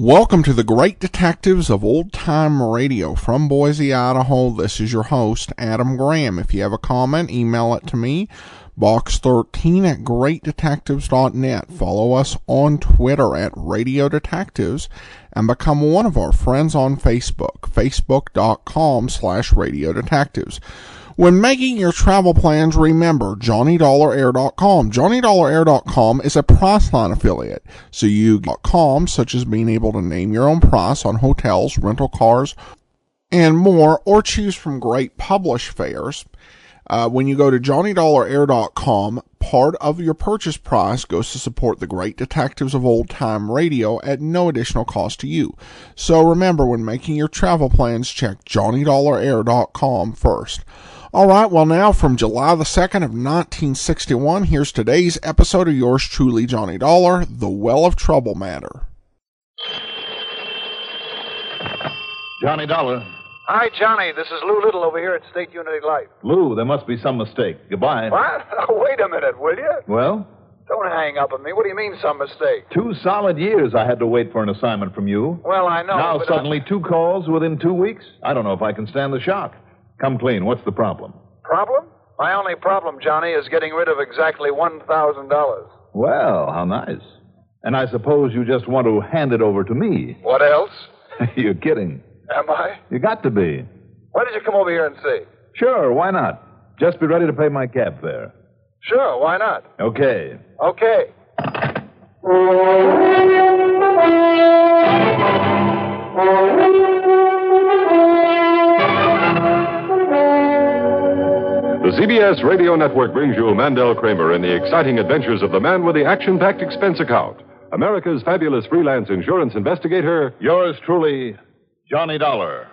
Welcome to the Great Detectives of Old Time Radio. From Boise, Idaho, this is your host, Adam Graham. If you have a comment, email it to me, box13@greatdetectives.net. Follow us on Twitter at Radio Detectives and become one of our friends on Facebook, facebook.com/Radio Detectives. When making your travel plans, remember JohnnyDollarAir.com. JohnnyDollarAir.com is a Priceline affiliate, so you get .com, such as being able to name your own price on hotels, rental cars, and more, or choose from great published fares. When you go to JohnnyDollarAir.com, part of your purchase price goes to support the Great Detectives of Old Time Radio at no additional cost to you. So remember, when making your travel plans, check JohnnyDollarAir.com first. All right, well, now from July the 2nd of 1961, here's today's episode of yours truly, Johnny Dollar, The Well of Trouble Matter. Johnny Dollar. Hi, Johnny. This is Lou Little over here at State Unity Life. Lou, there must be some mistake. Goodbye. What? Oh, wait a minute, will you? Well? Don't hang up on me. What do you mean, some mistake? 2 solid years I had to wait for an assignment from you. Well, I know. Now suddenly 2 calls within 2 weeks? I don't know if I can stand the shock. Come clean. What's the problem? Problem? My only problem, Johnny, is getting rid of exactly $1,000. Well, how nice. And I suppose you just want to hand it over to me. What else? You're kidding. Am I? You got to be. Why did you come over here and see? Sure, why not? Just be ready to pay my cab fare. Sure, why not? Okay. Okay. The CBS Radio Network brings you Mandel Kramer in the exciting adventures of the man with the action-packed expense account. America's fabulous freelance insurance investigator, Yours truly, Johnny Dollar.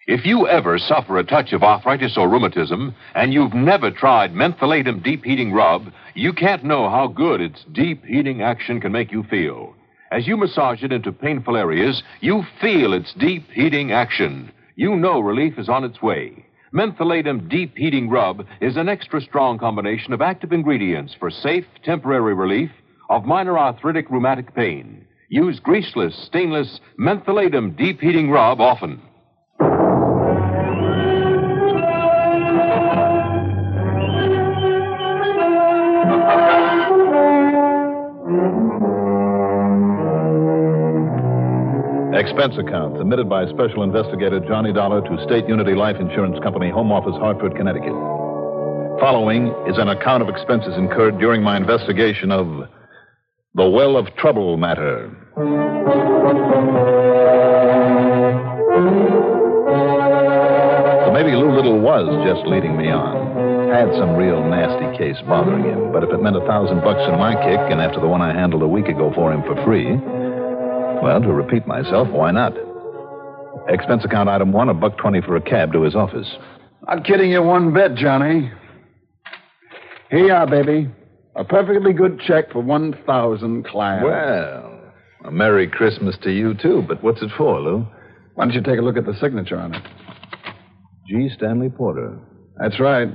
If you ever suffer a touch of arthritis or rheumatism, and you've never tried mentholatum deep heating rub, you can't know how good its deep heating action can make you feel. As you massage it into painful areas, you feel its deep heating action. You know relief is on its way. Mentholatum Deep Heating Rub is an extra strong combination of active ingredients for safe, temporary relief of minor arthritic rheumatic pain. Use greaseless, stainless Mentholatum Deep Heating Rub often. Expense account submitted by Special Investigator Johnny Dollar to State Unity Life Insurance Company, Home Office, Hartford, Connecticut. Following is an account of expenses incurred during my investigation of the Well of Trouble matter. So maybe Lou Little was just leading me on. I had some real nasty case bothering him, but if it meant $1,000 in my kick, and after the one I handled a week ago for him for free, well, to repeat myself, why not? Expense account item 1, $1.20 for a cab to his office. Not kidding you one bit, Johnny. Here you are, baby. A perfectly good check for 1,000 clams. Well, a Merry Christmas to you, too. But what's it for, Lou? Why don't you take a look at the signature on it? G. Stanley Porter. That's right.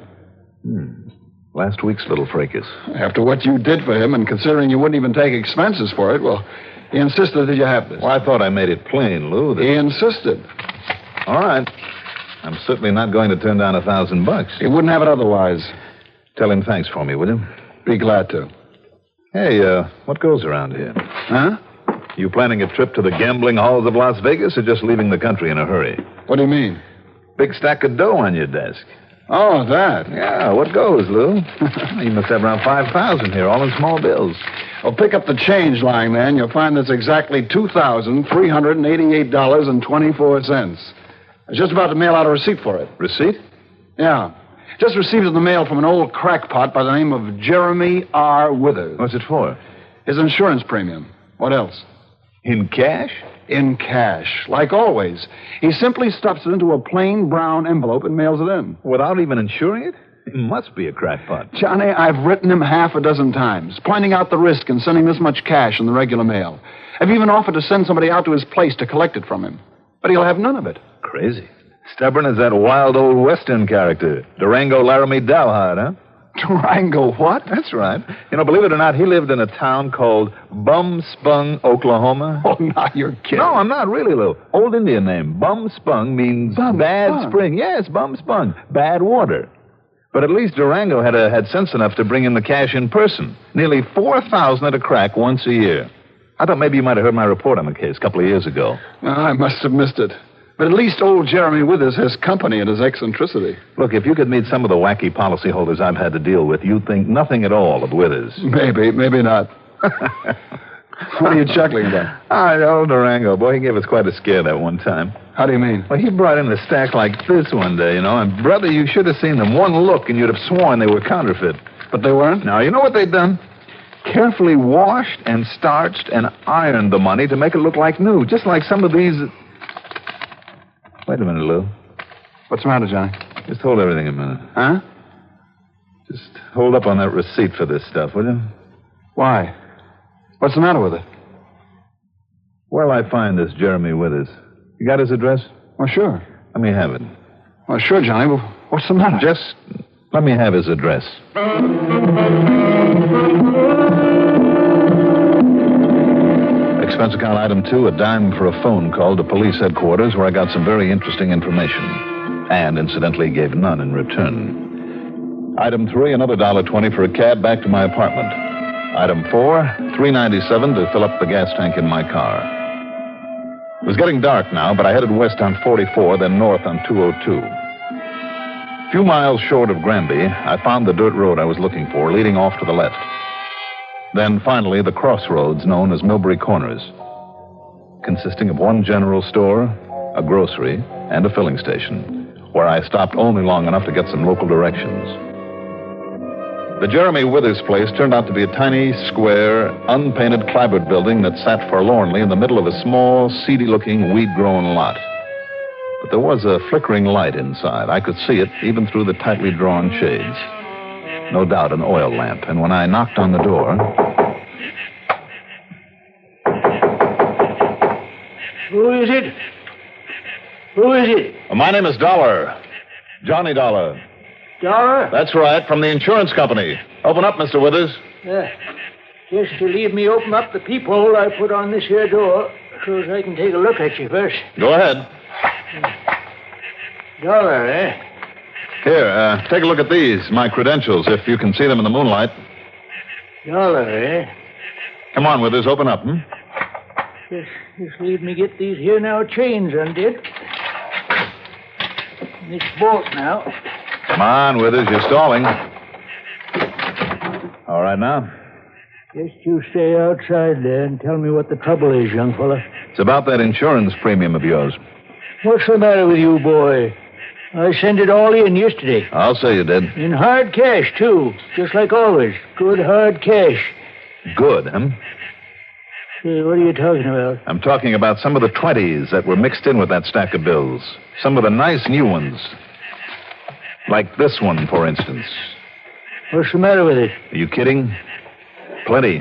Last week's little fracas. After what you did for him, and considering you wouldn't even take expenses for it, well, he insisted that you have this. Well, I thought I made it plain, Lou. That... He insisted. All right. I'm certainly not going to turn down $1,000. He wouldn't have it otherwise. Tell him thanks for me, will you? Be glad to. Hey, what goes around here? Huh? You planning a trip to the gambling halls of Las Vegas or just leaving the country in a hurry? What do you mean? Big stack of dough on your desk. Oh, that. Yeah, what goes, Lou? You must have around 5,000 here, all in small bills. Well, pick up the change line, man. You'll find that's exactly $2,388.24. I was just about to mail out a receipt for it. Receipt? Yeah. Just received it in the mail from an old crackpot by the name of Jeremy R. Withers. What's it for? His insurance premium. What else? In cash? In cash, like always. He simply stuffs it into a plain brown envelope and mails it in. Without even insuring it? It must be a crackpot. Johnny, I've written him half a dozen times, pointing out the risk in sending this much cash in the regular mail. I've even offered to send somebody out to his place to collect it from him. But he'll have none of it. Crazy. Stubborn as that wild old Western character, Durango Laramie Dalhart, huh? Durango what? That's right. You know, believe it or not, he lived in a town called Bumspung, Oklahoma. Oh, now you're kidding. No, I'm not really, Lou. Old Indian name. Bumspung means bad spring. Yes, Bumspung. Bad water. But at least Durango had sense enough to bring in the cash in person. Nearly $4,000 at a crack once a year. I thought maybe you might have heard my report on the case a couple of years ago. I must have missed it. But at least old Jeremy Withers has company in his eccentricity. Look, if you could meet some of the wacky policyholders I've had to deal with, you'd think nothing at all of Withers. Maybe not. What are you chuckling about? Old Durango. Boy, he gave us quite a scare that one time. How do you mean? Well, he brought in a stack like this one day, and brother, you should have seen them. One look, and you'd have sworn they were counterfeit. But they weren't? Now, you know what they'd done? Carefully washed and starched and ironed the money to make it look like new, just like some of these... Wait a minute, Lou. What's the matter, Johnny? Just hold everything a minute. Huh? Just hold up on that receipt for this stuff, will you? Why? What's the matter with it? Where'll I find this Jeremy Withers? You got his address? Oh, sure. Let me have it. Oh, sure, Johnny. Well, what's the matter? Just let me have his address. Expense account item 2, a dime for a phone call to police headquarters where I got some very interesting information. And, incidentally, gave none in return. Item 3, another $1.20 for a cab back to my apartment. Item 4, $3.97 to fill up the gas tank in my car. It was getting dark now, but I headed west on 44, then north on 202. A few miles short of Granby, I found the dirt road I was looking for, leading off to the left. Then, finally, the crossroads known as Millbury Corners, consisting of one general store, a grocery, and a filling station, where I stopped only long enough to get some local directions. The Jeremy Withers place turned out to be a tiny, square, unpainted clapboard building that sat forlornly in the middle of a small, seedy-looking, weed-grown lot. But there was a flickering light inside. I could see it even through the tightly drawn shades. No doubt an oil lamp. And when I knocked on the door... Who is it? Who is it? My name is Dollar. Johnny Dollar. Dollar? That's right, from the insurance company. Open up, Mr. Withers. Just to leave me open up the peephole I put on this here door so as I can take a look at you first. Go ahead. Dollar, eh? Here, take a look at these, my credentials, if you can see them in the moonlight. Dollar, eh? Come on, Withers, open up, Just leave me get these here now chains undid. This bolt now. Come on, Withers, you're stalling. All right now. Just you stay outside there and tell me what the trouble is, young fella. It's about that insurance premium of yours. What's the matter with you, boy? I sent it all in yesterday. I'll say you did. In hard cash, too. Just like always. Good hard cash. Good, huh? Say, what are you talking about? I'm talking about some of the 20s that were mixed in with that stack of bills. Some of the nice new ones. Like this one, for instance. What's the matter with it? Are you kidding? Plenty.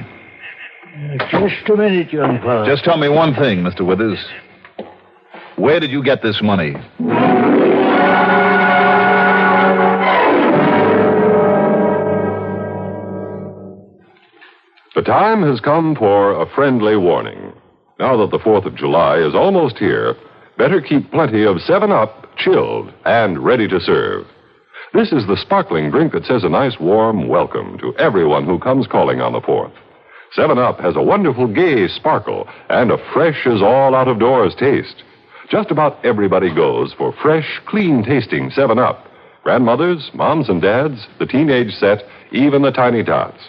Just a minute, young fella. Just tell me one thing, Mr. Withers. Where did you get this money? The time has come for a friendly warning. Now that the 4th of July is almost here, better keep plenty of 7-Up chilled and ready to serve. This is the sparkling drink that says a nice warm welcome to everyone who comes calling on the 4th. 7-Up has a wonderful gay sparkle and a fresh as all out-of-doors taste. Just about everybody goes for fresh, clean-tasting 7-Up. Grandmothers, moms and dads, the teenage set, even the tiny tots.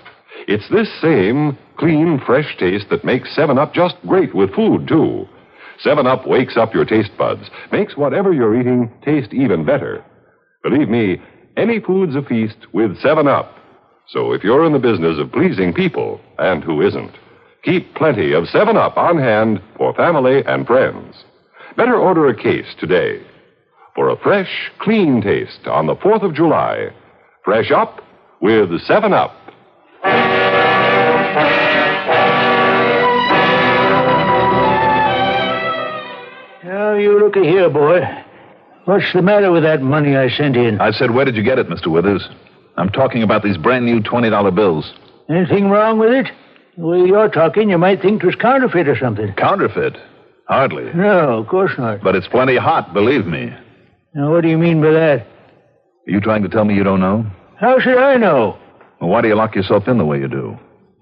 It's this same clean, fresh taste that makes 7-Up just great with food, too. 7-Up wakes up your taste buds, makes whatever you're eating taste even better. Believe me, any food's a feast with 7-Up. So if you're in the business of pleasing people, and who isn't, keep plenty of 7-Up on hand for family and friends. Better order a case today. For a fresh, clean taste on the 4th of July, fresh up with 7-Up. Now, you look here, boy. What's the matter with that money I sent in? I said, where did you get it, Mr. Withers? I'm talking about these brand new $20 bills. Anything wrong with it? The way you're talking, you might think it was counterfeit or something. Counterfeit? Hardly. No, of course not. But it's plenty hot, believe me. Now, what do you mean by that? Are you trying to tell me you don't know? How should I know? Well, why do you lock yourself in the way you do?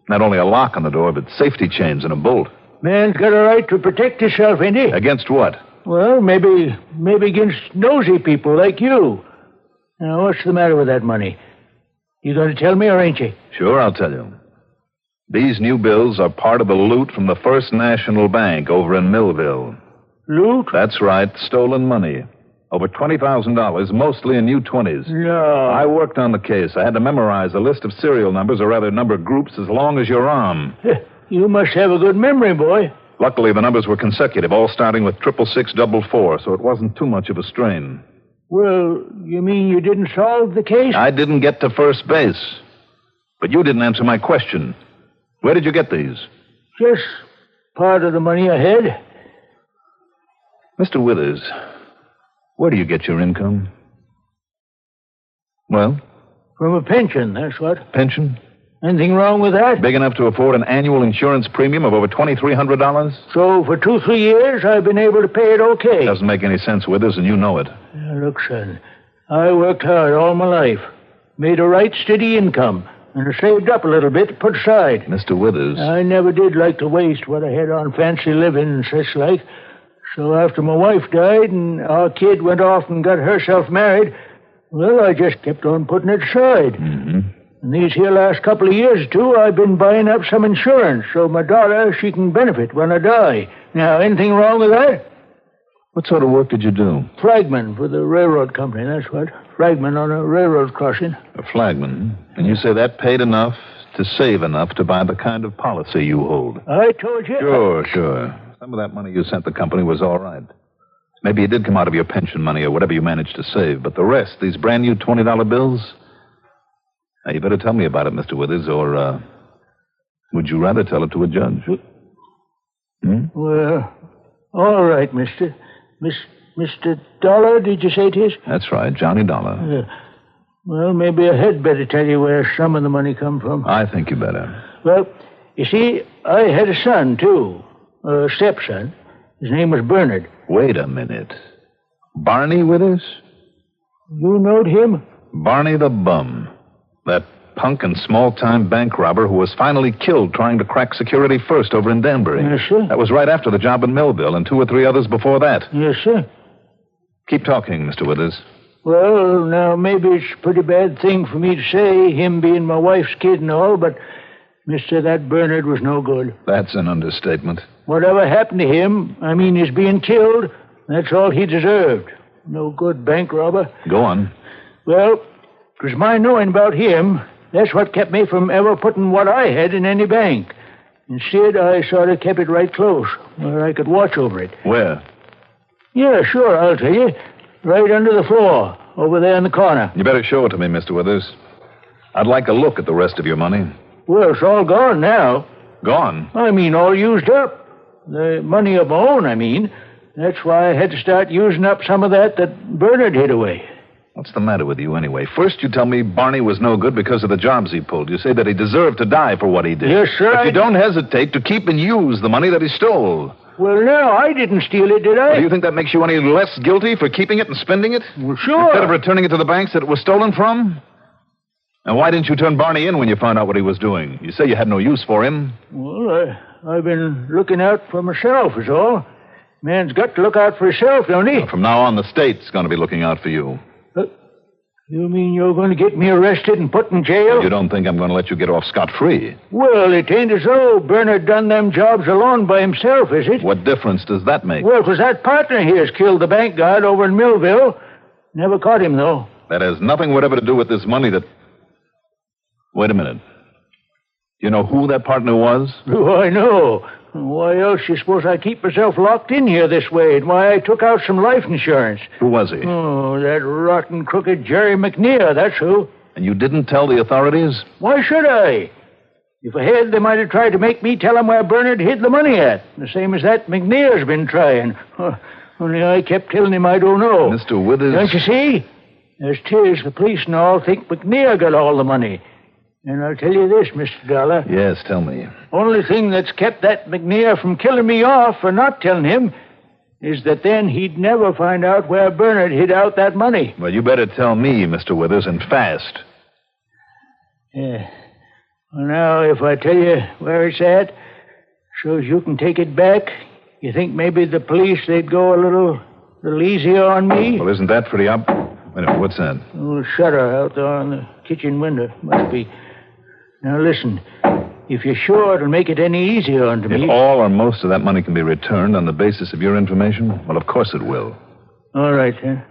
Not only a lock on the door, but safety chains and a bolt. Man's got a right to protect himself, ain't he? Against what? Well, maybe against nosy people like you. Now, what's the matter with that money? You going to tell me or ain't you? Sure, I'll tell you. These new bills are part of the loot from the First National Bank over in Millville. Loot? That's right, stolen money. Over $20,000, mostly in new 20s. No. I worked on the case. I had to memorize a list of serial numbers, or rather number groups, as long as your arm. You must have a good memory, boy. Luckily, the numbers were consecutive, all starting with 66644, so it wasn't too much of a strain. Well, you mean you didn't solve the case? I didn't get to first base. But you didn't answer my question. Where did you get these? Just part of the money I had. Mr. Withers, where do you get your income? Well? From a pension, that's what. Pension? Anything wrong with that? Big enough to afford an annual insurance premium of over $2,300? So for 2-3 years, I've been able to pay it okay. Doesn't make any sense, Withers, and you know it. Look, son, I worked hard all my life. Made a right steady income. And I saved up a little bit to put aside. Mr. Withers. I never did like to waste what I had on fancy living and such like. So after my wife died and our kid went off and got herself married, well, I just kept on putting it aside. Mm-hmm. And these here last couple of years, too, I've been buying up some insurance so my daughter, she can benefit when I die. Now, anything wrong with that? What sort of work did you do? Flagman for the railroad company, that's what. Flagman on a railroad crossing. A flagman? And you say that paid enough to save enough to buy the kind of policy you hold? I told you. Sure. Some of that money you sent the company was all right. Maybe it did come out of your pension money or whatever you managed to save, but the rest, these brand new $20 bills... Now, you better tell me about it, Mr. Withers, or, would you rather tell it to a judge? Well, all right, Mr. Dollar, did you say it is? That's right, Johnny Dollar. Well, maybe I had better tell you where some of the money come from. I think you better. Well, you see, I had a son, too. A stepson. His name was Bernard. Wait a minute. Barney Withers? You knowed him? Barney the Bum. That punk and small-time bank robber who was finally killed trying to crack Security First over in Danbury. Yes, sir. That was right after the job in Millville and 2 or 3 others before that. Yes, sir. Keep talking, Mr. Withers. Well, now, maybe it's a pretty bad thing for me to say, him being my wife's kid and all, but, mister, that Bernard was no good. That's an understatement. Whatever happened to him, I mean his being killed, that's all he deserved. No good bank robber. Go on. Well, it was my knowing about him. That's what kept me from ever putting what I had in any bank. Instead, I sort of kept it right close, where I could watch over it. Where? Yeah, sure, I'll tell you. Right under the floor, over there in the corner. You better show it to me, Mr. Withers. I'd like a look at the rest of your money. Well, it's all gone now. Gone? I mean, all used up. The money of my own, I mean. That's why I had to start using up some of that Bernard hid away. What's the matter with you, anyway? First, you tell me Barney was no good because of the jobs he pulled. You say that he deserved to die for what he did. Yes, sir. But you don't hesitate to keep and use the money that he stole. Well, no, I didn't steal it, did I? Well, do you think that makes you any less guilty for keeping it and spending it? Well, sure. Instead of returning it to the banks that it was stolen from? And why didn't you turn Barney in when you found out what he was doing? You say you had no use for him. Well, I've been looking out for myself, is all. Man's got to look out for himself, don't he? Well, from now on, the state's going to be looking out for you. You mean you're going to get me arrested and put in jail? You don't think I'm going to let you get off scot-free? Well, it ain't as though Bernard done them jobs alone by himself, is it? What difference does that make? Well, 'cause that partner of his killed the bank guard over in Millville. Never caught him, though. That has nothing whatever to do with this money that... Wait a minute. You know who that partner was? Oh, I know. Why else you suppose I keep myself locked in here this way, and why I took out some life insurance? Who was he? Oh, that rotten, crooked Jerry McNear, that's who. And you didn't tell the authorities? Why should I? If I had, they might have tried to make me tell them where Bernard hid the money at. The same as that McNear's been trying. Only I kept telling him I don't know. Mr. Withers... Don't you see? As 'tis, the police and all think McNear got all the money. And I'll tell you this, Mr. Dollar. Yes, tell me. Only thing that's kept that McNear from killing me off for not telling him is that then he'd never find out where Bernard hid out that money. Well, you better tell me, Mr. Withers, and fast. Yeah. Well, now, if I tell you where it's at, so's you can take it back, you think maybe the police, they'd go a little easier on me? Well, isn't that pretty up? Wait a minute, what's that? A little shutter out there on the kitchen window. Must be. Now, listen. If you're sure it'll make it any easier on me... If all or most of that money can be returned on the basis of your information, well, of course it will. All right, then.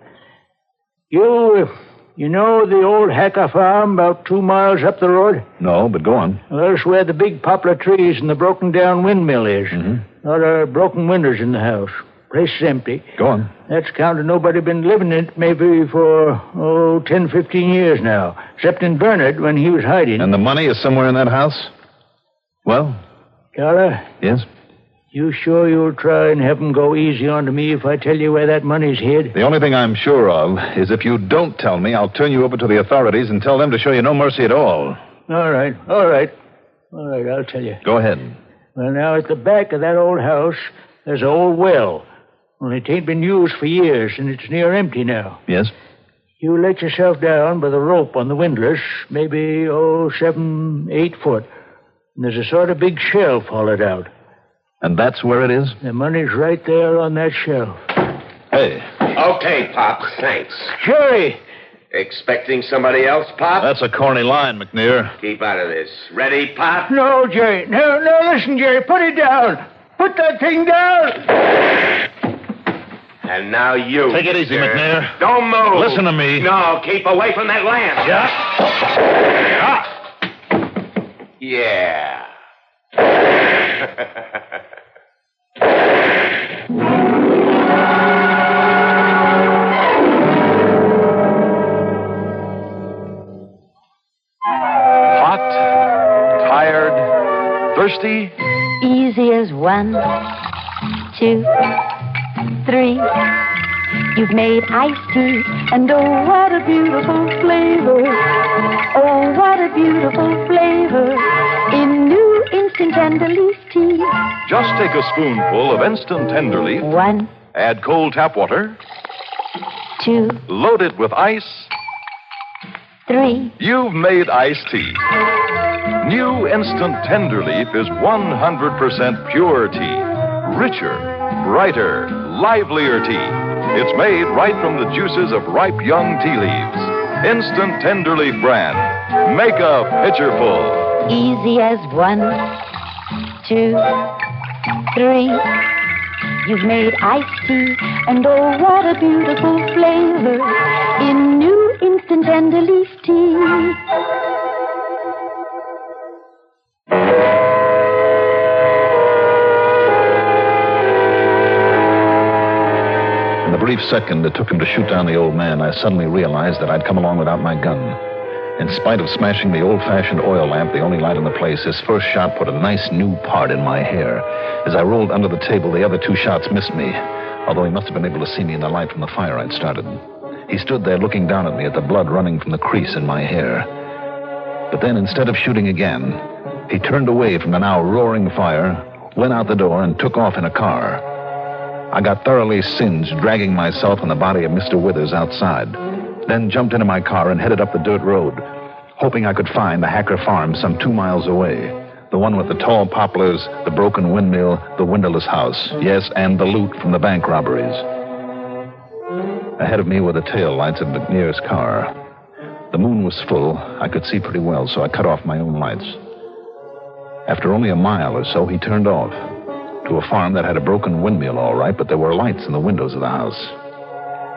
You know the old Hacker farm about 2 miles up the road? No, but go on. Well, that's where the big poplar trees and the broken-down windmill is. Mm-hmm. A lot of broken windows in the house. Place is empty. Go on. That's counting nobody been living in it maybe for, 10, 15 years now. Except in Bernard when he was hiding. And the money is somewhere in that house? Well? Dollar? Yes? You sure you'll try and have them go easy on me if I tell you where that money's hid? The only thing I'm sure of is if you don't tell me, I'll turn you over to the authorities and tell them to show you no mercy at all. All right, I'll tell you. Go ahead. Well, now, at the back of that old house, there's an old well. Only it ain't been used for years, and it's near empty now. Yes? You let yourself down by the rope on the windlass, maybe, 7, 8 foot. And there's a sort of big shelf hollowed out. And that's where it is? The money's right there on that shelf. Hey. Okay, Pop, thanks. Jerry! Expecting somebody else, Pop? That's a corny line, McNear. Keep out of this. Ready, Pop? No, Jerry. No, listen, Jerry. Put it down. Put that thing down. And now you. Take it easy, sir. McNair. Don't move. Listen to me. No, keep away from that lamp. Yeah. Hot, tired, thirsty. Easy as 1, 2, 3. You've made iced tea, and oh, what a beautiful flavor. Oh, what a beautiful flavor in new instant Tenderleaf tea. Just take a spoonful of instant Tenderleaf. 1, Add cold tap water. 2, Load it with ice. 3. You've made iced tea. New instant Tenderleaf is 100% pure tea. Richer, brighter, livelier tea. It's made right from the juices of ripe young tea leaves. Instant Tenderleaf brand. Make a pitcher full. Easy as 1, 2, 3. You've made iced tea, and oh, what a beautiful flavor in new instant Tenderleaf tea. In the brief second it took him to shoot down the old man, I suddenly realized that I'd come along without my gun. In spite of smashing the old-fashioned oil lamp, the only light in the place, his first shot put a nice new part in my hair. As I rolled under the table, the other 2 shots missed me, although he must have been able to see me in the light from the fire I'd started. He stood there looking down at me at the blood running from the crease in my hair. But then, instead of shooting again, he turned away from the now roaring fire, went out the door, and took off in a car. I got thoroughly singed, dragging myself and the body of Mr. Withers outside, then jumped into my car and headed up the dirt road, hoping I could find the Hacker farm some 2 miles away. The one with the tall poplars, the broken windmill, the windowless house. Yes, and the loot from the bank robberies. Ahead of me were the tail lights of McNear's car. The moon was full. I could see pretty well, so I cut off my own lights. After only a mile or so, he turned off to a farm that had a broken windmill, all right, but there were lights in the windows of the house.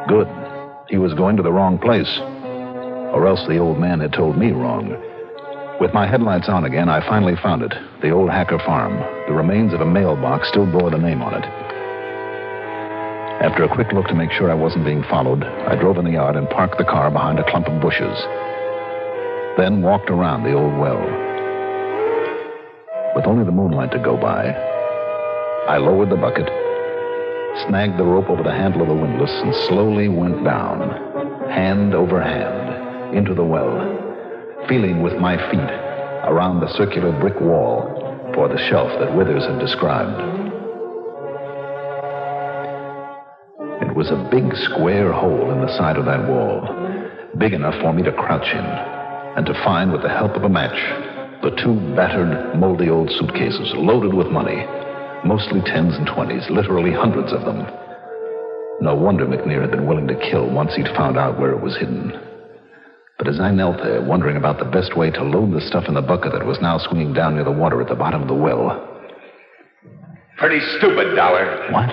Good. He was going to the wrong place. Or else the old man had told me wrong. With my headlights on again, I finally found it. The old Hacker farm. The remains of a mailbox still bore the name on it. After a quick look to make sure I wasn't being followed, I drove in the yard and parked the car behind a clump of bushes. Then walked around the old well. With only the moonlight to go by, I lowered the bucket, snagged the rope over the handle of the windlass, and slowly went down, hand over hand, into the well, feeling with my feet around the circular brick wall for the shelf that Withers had described. It was a big square hole in the side of that wall, big enough for me to crouch in and to find, with the help of a match, the two battered, moldy old suitcases loaded with money, mostly 10s and 20s, literally hundreds of them. No wonder McNear had been willing to kill once he'd found out where it was hidden. But as I knelt there, wondering about the best way to load the stuff in the bucket that was now swinging down near the water at the bottom of the well... Pretty stupid, Dollar. What?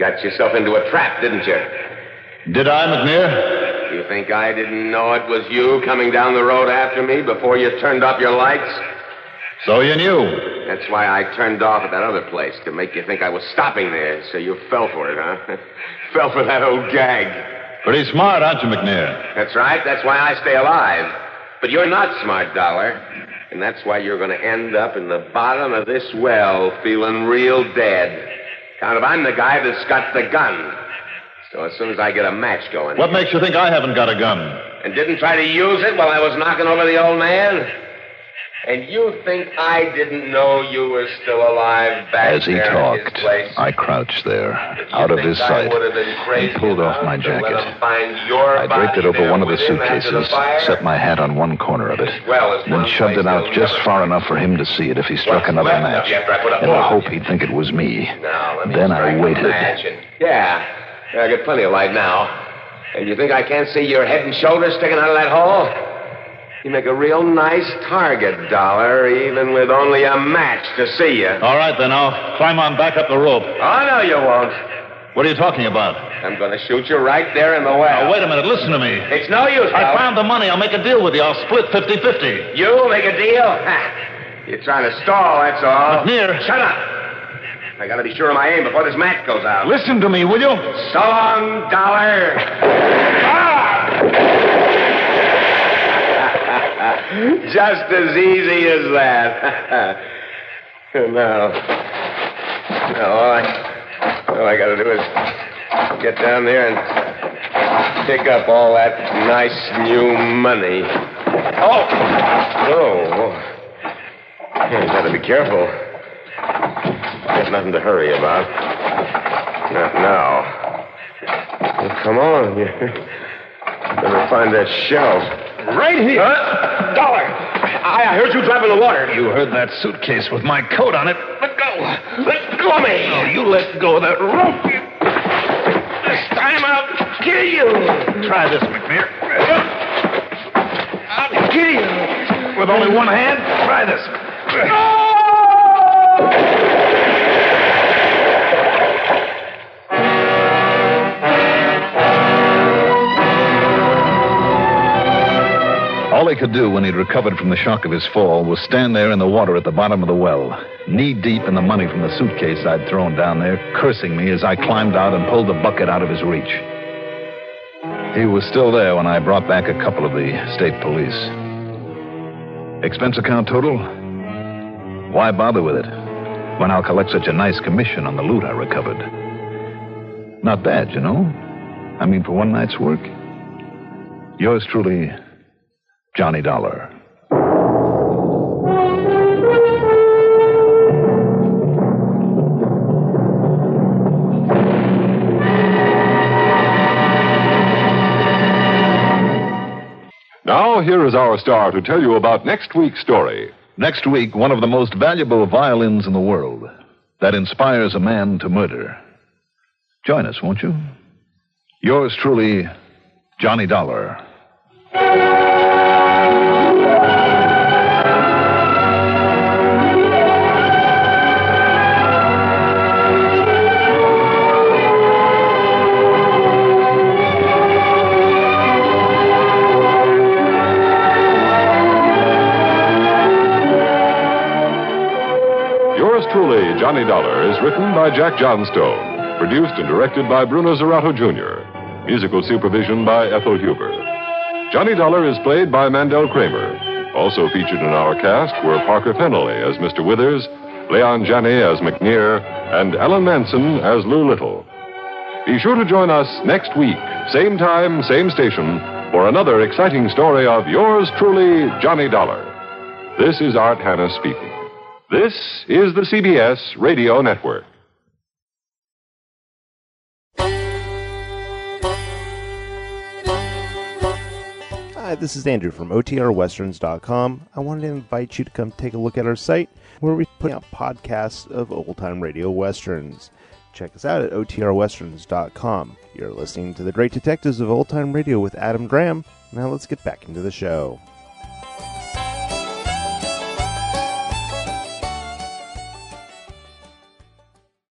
Got yourself into a trap, didn't you? Did I, McNear? You think I didn't know it was you coming down the road after me before you turned off your lights? So you knew. That's why I turned off at that other place, to make you think I was stopping there, so you fell for it, huh? Fell for that old gag. Pretty smart, aren't you, McNear? That's right. That's why I stay alive. But you're not smart, Dollar. And that's why you're going to end up in the bottom of this well feeling real dead. Kind of, I'm the guy that's got the gun. So as soon as I get a match going... What makes you think I haven't got a gun? And didn't try to use it while I was knocking over the old man? And you think I didn't know you were still alive back As he there talked, in his place? I crouched there, out of his sight, and pulled off my jacket. I draped it over one of the suitcases, set my hat on one corner of it, then shoved it out just far enough for him to see it if he struck another match, in the hope he'd think it was me. Then I waited. Yeah, I got plenty of light now. And you think I can't see your head and shoulders sticking out of that hole? You make a real nice target, Dollar, even with only a match to see you. All right, then, I'll climb on back up the rope. Oh, no, you won't. What are you talking about? I'm going to shoot you right there in the well. Now, wait a minute, listen to me. It's no use, I Dollar. found the money. I'll make a deal with you. I'll split 50-50. You make a deal? Ha. You're trying to stall, that's all. McNear. Shut up. I got to be sure of my aim before this match goes out. Listen to me, will you? So long, Dollar. Just as easy as that. Now, all I got to do is get down there and pick up all that nice new money. Oh! You got to be careful. There's nothing to hurry about. Not now. Well, come on. You better find that shelf. Right here. Huh? Dollar! I heard you drop in the water. You heard that suitcase with my coat on it. Let go. Let go of me. Oh, you let go of that rope. This time I'll kill you. Try this, McNear. I'll kill you. With only one hand? Try this. All he could do when he'd recovered from the shock of his fall was stand there in the water at the bottom of the well, knee-deep in the money from the suitcase I'd thrown down there, cursing me as I climbed out and pulled the bucket out of his reach. He was still there when I brought back a couple of the state police. Expense account total? Why bother with it when I'll collect such a nice commission on the loot I recovered? Not bad, you know. I mean, for one night's work. Yours truly, Johnny Dollar. Now, here is our star to tell you about next week's story. Next week, one of the most valuable violins in the world that inspires a man to murder. Join us, won't you? Yours truly, Johnny Dollar. Yours truly, Johnny Dollar, is written by Jack Johnstone, produced and directed by Bruno Zerato, Jr., musical supervision by Ethel Huber. Johnny Dollar is played by Mandel Kramer. Also featured in our cast were Parker Fennelly as Mr. Withers, Leon Janney as McNear, and Alan Manson as Lou Little. Be sure to join us next week, same time, same station, for another exciting story of yours truly, Johnny Dollar. This is Art Hanna speaking. This is the CBS Radio Network. Hi, this is Andrew from OTRWesterns.com. I wanted to invite you to come take a look at our site where we put out podcasts of old-time radio westerns. Check us out at OTRWesterns.com. You're listening to The Great Detectives of Old Time Radio with Adam Graham. Now let's get back into the show.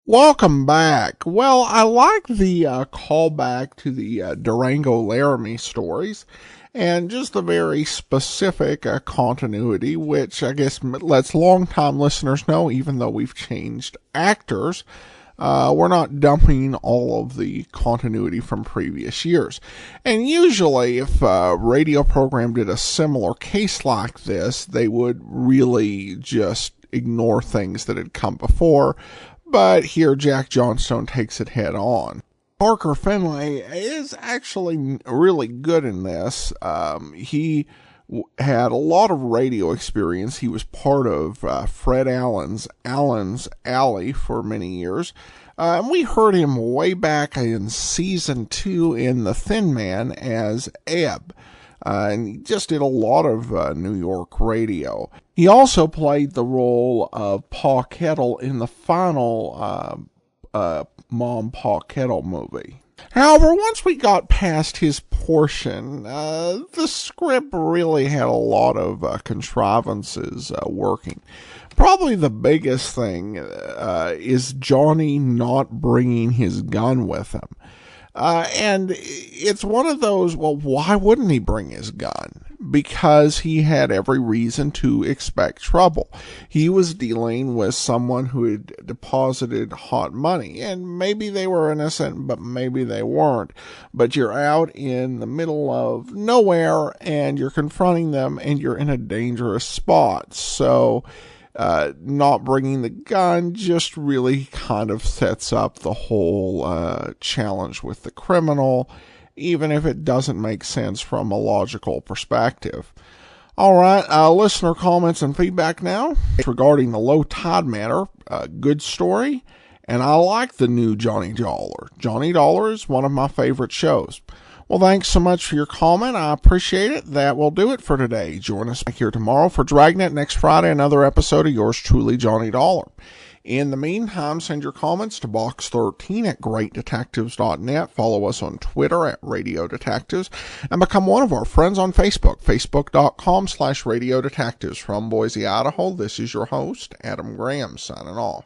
Welcome back. Well, I like the callback to the Durango Laramie stories and just the very specific continuity, which I guess lets long-time listeners know, even though we've changed actors, we're not dumping all of the continuity from previous years. And usually, if a radio program did a similar case like this, they would really just ignore things that had come before. But here, Jack Johnstone takes it head on. Parker Finlay is actually really good in this. He had a lot of radio experience. He was part of Fred Allen's Alley for many years. And we heard him way back in season 2 in The Thin Man as Ebb. And he just did a lot of New York radio. He also played the role of Pa Kettle in the final Mom, Pa Kettle movie. However, once we got past his portion, the script really had a lot of contrivances working. Probably the biggest thing is Johnny not bringing his gun with him. And it's one of those, well, why wouldn't he bring his gun? Because he had every reason to expect trouble. He was dealing with someone who had deposited hot money, and maybe they were innocent, but maybe they weren't. But you're out in the middle of nowhere, and you're confronting them, and you're in a dangerous spot. So not bringing the gun just really kind of sets up the whole challenge with the criminal, even if it doesn't make sense from a logical perspective. All right, listener comments and feedback now. Regarding the low tide matter, good story, and I like the new Johnny Dollar. Johnny Dollar is one of my favorite shows. Well, thanks so much for your comment. I appreciate it. That will do it for today. Join us back here tomorrow for Dragnet. Next Friday, another episode of yours truly, Johnny Dollar. In the meantime, send your comments to box13@greatdetectives.net. Follow us on Twitter @Radio Detectives and become one of our friends on Facebook, facebook.com/Radio Detectives. From Boise, Idaho, this is your host, Adam Graham, signing off.